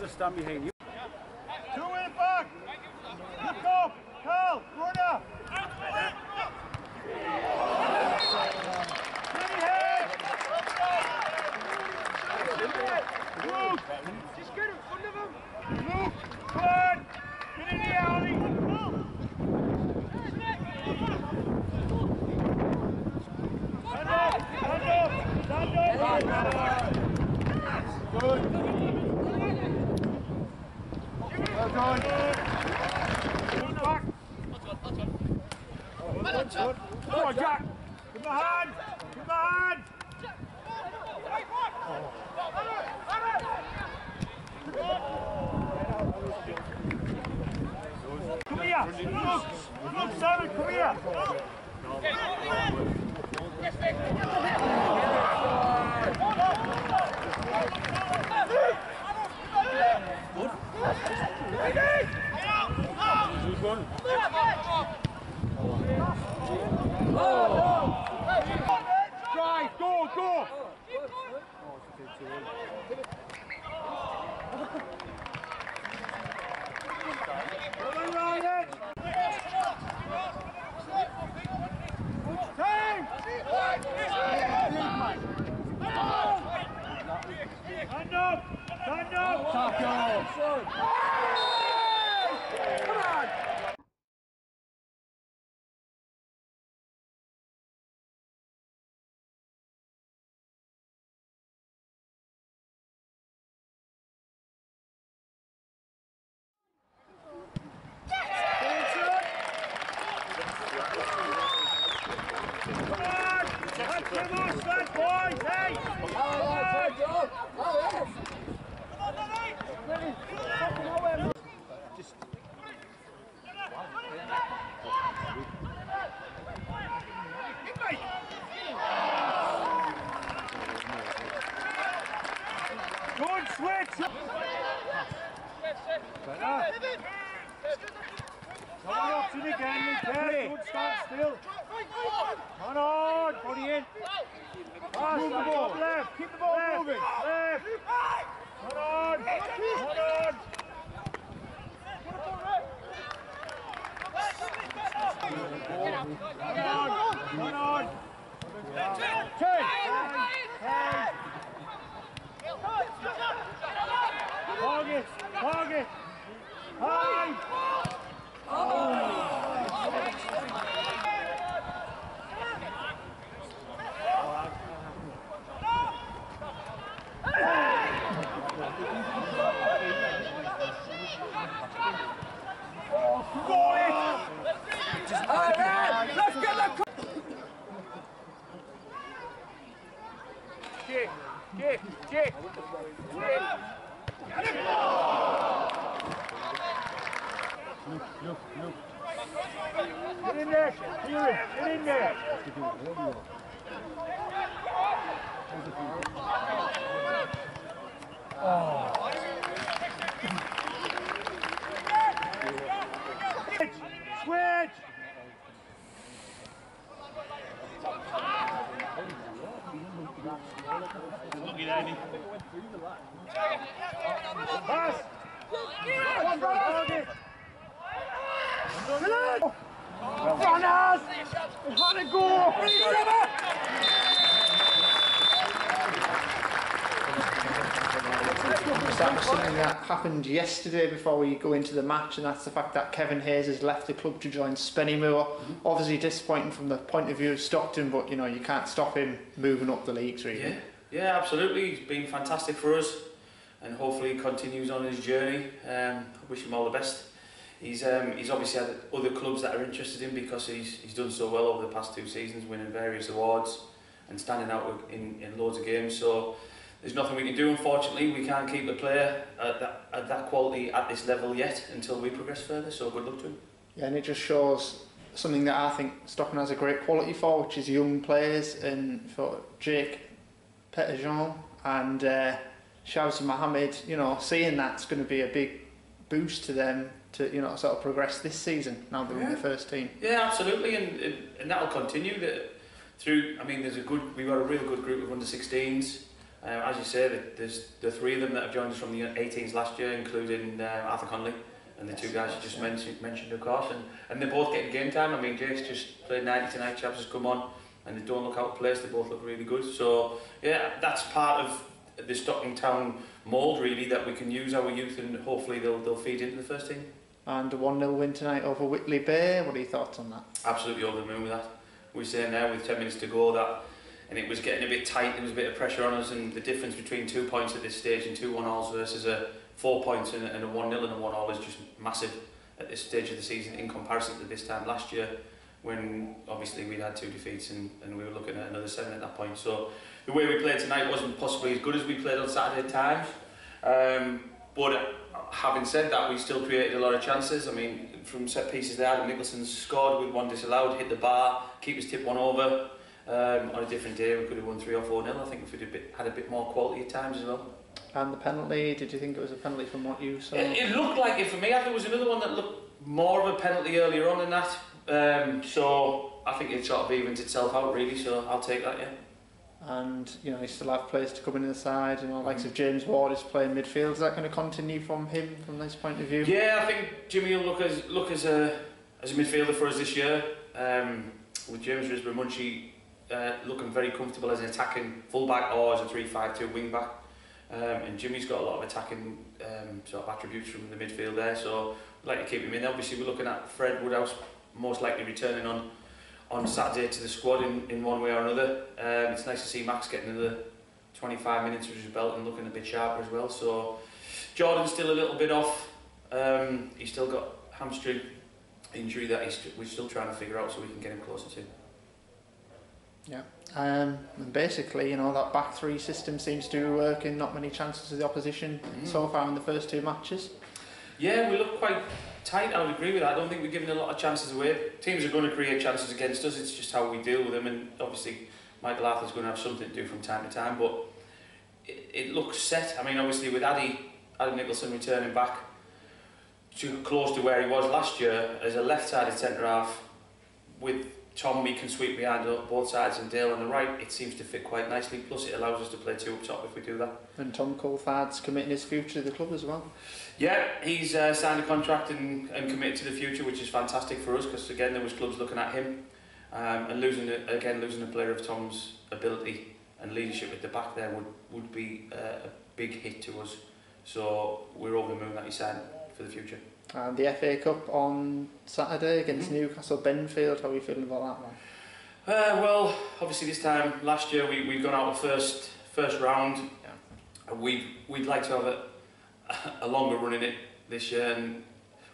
just stand behind you. Two in the back. Look up. Carl, runner. Luke. Just get in front of him. Luke, come on. Get in the alley. Stand up. Stand up. Stand up. Good. Well done. Back. Come on, Jack. Give him a hand. Give him a hand. Come here. Look, Simon, come here. Drive, go, go! Stand up! Stand up! Tackle! Come on! Good switch! Come on, option again, good stand still. Come on, body in. Move the ball, left, keep the ball moving. Left. Come on, come on. Come on. 10. Target, target. High. Let's get that. Kick, kick, kick, kick. Look. Get in there, get in there. Switch! Lucky Davey. Pass! Runners! How to go! That was something that happened yesterday before we go into the match, and that's the fact that Kevin Hayes has left the club to join Spennymoor. Obviously disappointing from the point of view of Stockton, but you know, you can't stop him moving up the leagues really. Yeah, absolutely. He's been fantastic for us, and hopefully he continues on his journey. I wish him all the best. He's obviously had other clubs that are interested in because he's done so well over the past 2 seasons, winning various awards and standing out in loads of games. So there's nothing we can do, unfortunately. We can't keep the player at that quality at this level yet until we progress further, so good luck to him. Yeah, and it just shows something that I think Stockton has a great quality for, which is young players, and for Jake Petitjean and Shamsi Mohammed, you know, seeing that's going to be a big boost to them to, you know, sort of progress this season now they're in the first team. Yeah, absolutely, and that'll continue. I mean, we've got a real good group of under-16s. As you say, there's the 3 of them that have joined us from the 18s last year, including Arthur Conley and the 2 guys you just mentioned, of course, and they're both getting game time. I mean, Jake's just played 90 tonight, Chaps has come on, and they don't look out of place, they both look really good. So, yeah, that's part of the Stockton Town mould, really, that we can use our youth and hopefully they'll feed into the first team. And a 1-0 win tonight over Whitley Bay, what are your thoughts on that? Absolutely over the moon with that. We're saying now with 10 minutes to go that, and it was getting a bit tight, there was a bit of pressure on us, and the difference between 2 points at this stage and 2 1-alls versus a 4 points and a 1-0 and a 1-all is just massive at this stage of the season in comparison to this time last year, when obviously we'd had 2 defeats and we were looking at another 7 at that point. So the way we played tonight wasn't possibly as good as we played on Saturday at times, but having said that, we still created a lot of chances. I mean, from set pieces there, Adam Nicholson scored with 1 disallowed, hit the bar, keepers tipped 1 over. On a different day we could have won 3 or 4-0. I think if we'd had a bit more quality at times as well. And the penalty, did you think it was a penalty from what you saw? It looked like it for me. I think there was another one that looked more of a penalty earlier on than that. So I think it sort of evens itself out really, so I'll take that, yeah. And you know, you still have players to come in the side, you know, likes of James Ward is playing midfield. Is that going to continue from him from this point of view? Yeah, I think Jimmy will look as a midfielder for us this year. With James Risborough-Munchie looking very comfortable as an attacking fullback or as a 3-5-2 wing back. And Jimmy's got a lot of attacking sort of attributes from the midfield there, so I'd like to keep him in. Obviously we're looking at Fred Woodhouse most likely returning on Saturday to the squad in one way or another. It's nice to see Max getting another 25 minutes with his belt and looking a bit sharper as well. So Jordan's still a little bit off. He's still got hamstring injury that we're still trying to figure out so we can get him closer to. Yeah, and basically, you know, that back 3 system seems to be working. Not many chances to the opposition so far in the first 2 matches. Yeah, we look quite tight. I would agree with that. I don't think we're giving a lot of chances away. Teams are going to create chances against us. It's just how we deal with them, and obviously Michael Arthur's going to have something to do from time to time. But it looks set. I mean, obviously with Adam Nicholson returning back too close to where he was last year as a left-sided centre half with Tom, we can sweep behind both sides, and Dale on the right, it seems to fit quite nicely, plus it allows us to play 2 up top if we do that. And Tom Coulthard's committing his future to the club as well? Yeah, he's signed a contract and committed to the future, which is fantastic for us, because again there was clubs looking at him, and losing a player of Tom's ability and leadership at the back there would be a big hit to us. So we're over the moon that he signed for the future. And the FA Cup on Saturday against Newcastle Benfield, how are you feeling about that one? Well, obviously this time last year we'd gone out of first round. Yeah. We'd like to have a longer run in it this year, and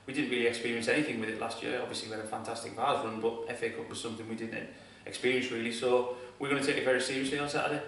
we didn't really experience anything with it last year. Obviously we had a fantastic Vars run, but FA Cup was something we didn't experience really, so we're going to take it very seriously on Saturday.